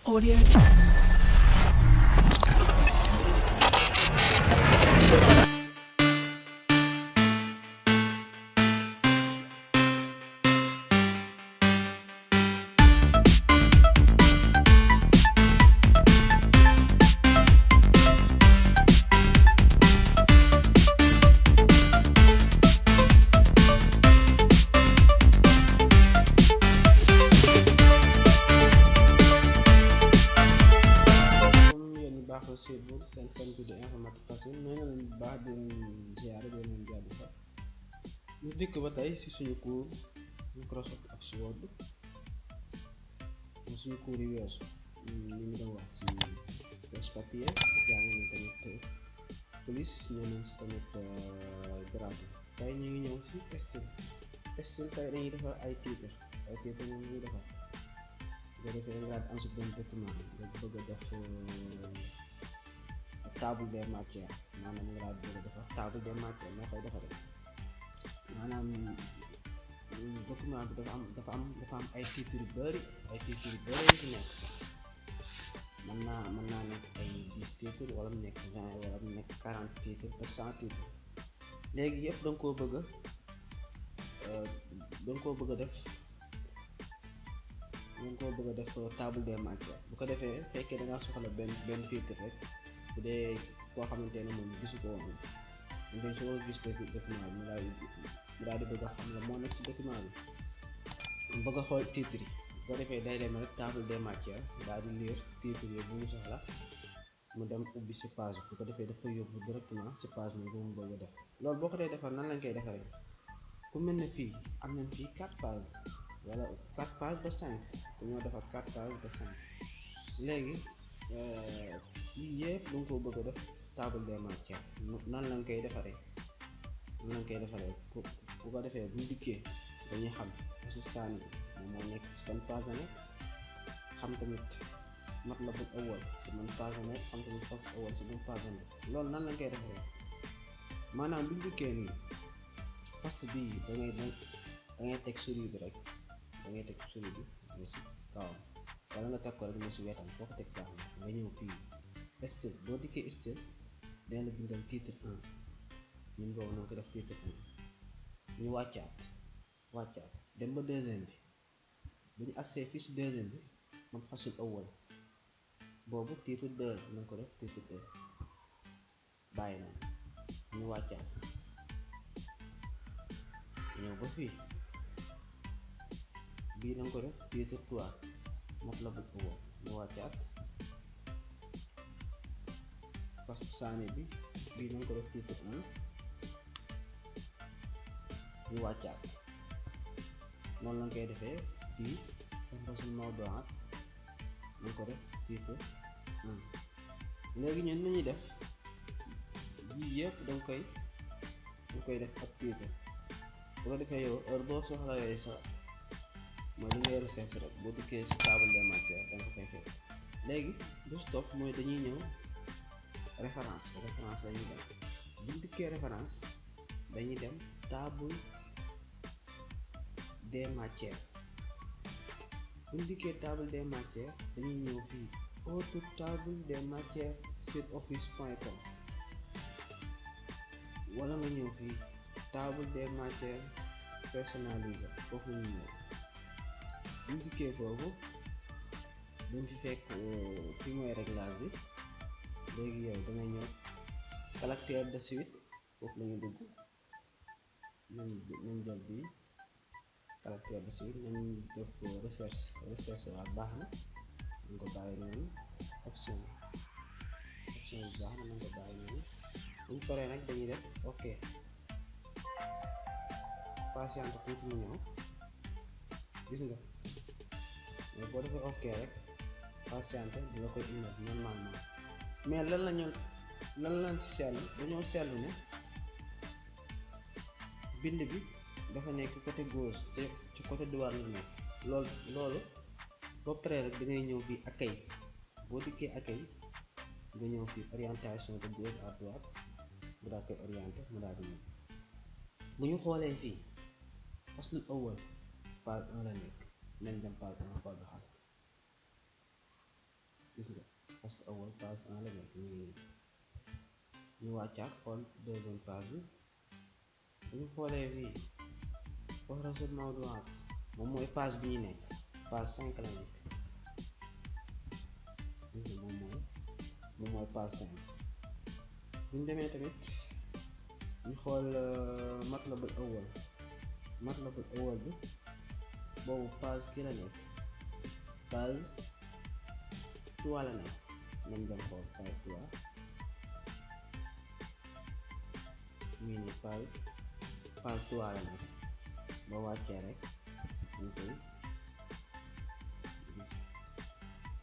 Audio. comme yéen ñi baaxoo suivre seen bi de informatique facile may na leen bu baax di leen ziare di leen jaajëfal ñu dikk ba tey si suñu cours Microsoft Office Word suñu cours yi weesu ñu ngi doon wax ci presse papier jàng nañ tamit police ñëw nañ si tamit graphique tey ñu ngi ñëw si style tey dañuy defar ay titre moom ñuy defar boo defee nga am si benn document nga bëgg a def table des matières maanaam nga daal bëgg a defar table des matières noo koy defaree maanaam document bi dafa am ay titres yu bëri yu si nekk mën naa nekk ay 10 titres wala mu nekk 20 wala mu nekk 40 titres ba 100 titres léegi yëpp da nga koo bëgg a def table des matières bu ko defee fekkee da ngaa soxla benn titre rek bu dee koo xamante ne moom gisu ko woon dañ soo gis document bi mu daal di bëgg a xam la moo nekk ci document bi mu bëgg a xool titre yi bu ko defee day dem rek table des matières daal di lire titre yi bu mu soxla mu dem ubbi ci page bi bu ko defee daf koy yóbbu directement ci page bi mu bëgg a def loolu boo ko dee defar nan lañ koy defaree ku mel ne fii am nañ fii 4 pages wala 4 pages ba 5 dañoo defar 4 pages ba 5 léegi yii yëpp lu nga ko bëgg a def table des matières nan lañ koy defaree bu ko defee bu ñu dikkee dañuy xam su saani moom moo nekk si ban page la nekk xam tamit matlabul awwal si ban page la nekk xam tamit fasl awwal si ban page la nekk loolu nan lañ koy defaree maanaam bu ñu dikkee nii fast bii da ngay teg souris bi rek nga si kawam wala nga teg ko rek nga si wetam foo ko teg baax na nga ñëw fii style boo dikkee style dina la bindal titre 1 ñun boobu na ko def titre 1 ñu wàccaat dem ba deuxième bi bu ñu accès fii si deuxième bi man fasul awwal boobu titre 2 na ko def titre 2 bàyyi na ñu wàccaat ñëw ba fii bii na ko def titre 3 matlabul awwal ñu wàccaat parce que saani bi bii na ko def titre 1 ñu wàccaat noonu lañ koy defee bii fasul mawdu'aat na ko def titre 1 léegi ñun lu ñuy def yii yëpp danga koy def ak titre bu ko defee yow heure boo soxlawee sa mooy li ngay recherche rek boo dikkee ci table des matières danga ko fay fekk léegi bu stop mooy dañuy ñëw référence lañuy dem buñ dikkee référence dañuy dem table des matières buñ dikkee table des matières dañuy ñëw fii autre table des matières sur office.com wala nga ñëw fii table des matières personnalisée foofu ñu ñëw buñ dikkee foofu dañ fi fekk fii mooy réglage bi léegi yow danga ñëw caractère de suite foofu la ñu dugg nañ jël bi caractère de suite nañ def recherche waa baax na nañ ko bàyyi noonu option bi baax na nañ ko bàyyi noonu buñ paree nag dañuy def ok patiente tuuti mu ñëw gis nga mais boo defee ok rek patiente dina koy indil normalement mais lan lañ ci seetlu dañoo seetlu ne bind bi dafa nekk côté gauche te ci côté droit la nekk loolu boo paree rek da ngay ñëw fii accueil boo dikkee accueil nga ñëw fii orientation de gauche à droite mu daal koy orienté mu daal di ñëw bu ñu xoolee fii faslul awwal page 1 la nekk nañ dem page 1 xool ba xam gis nga page awal page 1 la nekk ñu wàccaat xool deuxième page bi bu ñu xoolee fii fahrasul mawdu'aat moom mooy page bi ñu nekk page 5 la nekk moom mooy page 5 bu ñu demee tamit ñu xool matlabul awwal bi boobu page kii la nekk page 3 la nekk nañ dem xool page 3 mii ni page 3 la nekk boo wàccee rek ñu koy gis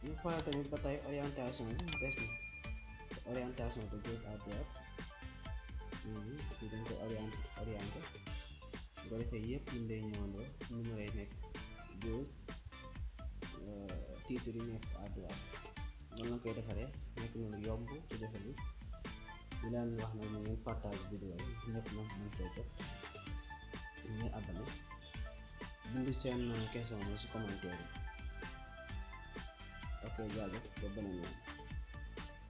ñu xoolee tamit ba tey orientation bi des na orientation de gauche à droite ñu dañ ko orienté bu ko defee yëpp ñu lay ñëwandoo numéro yi nekk gauche titre yi nekk à droite noonu la koy defaree nekk na lu yomb ci defar bi ñu leen wax na ñu ngeen partage vidéo yi ñëpp nag mën see jot ñu ngeen abonné bind seen question bi ci commentaire yi ok jaajëf ba beneen yoon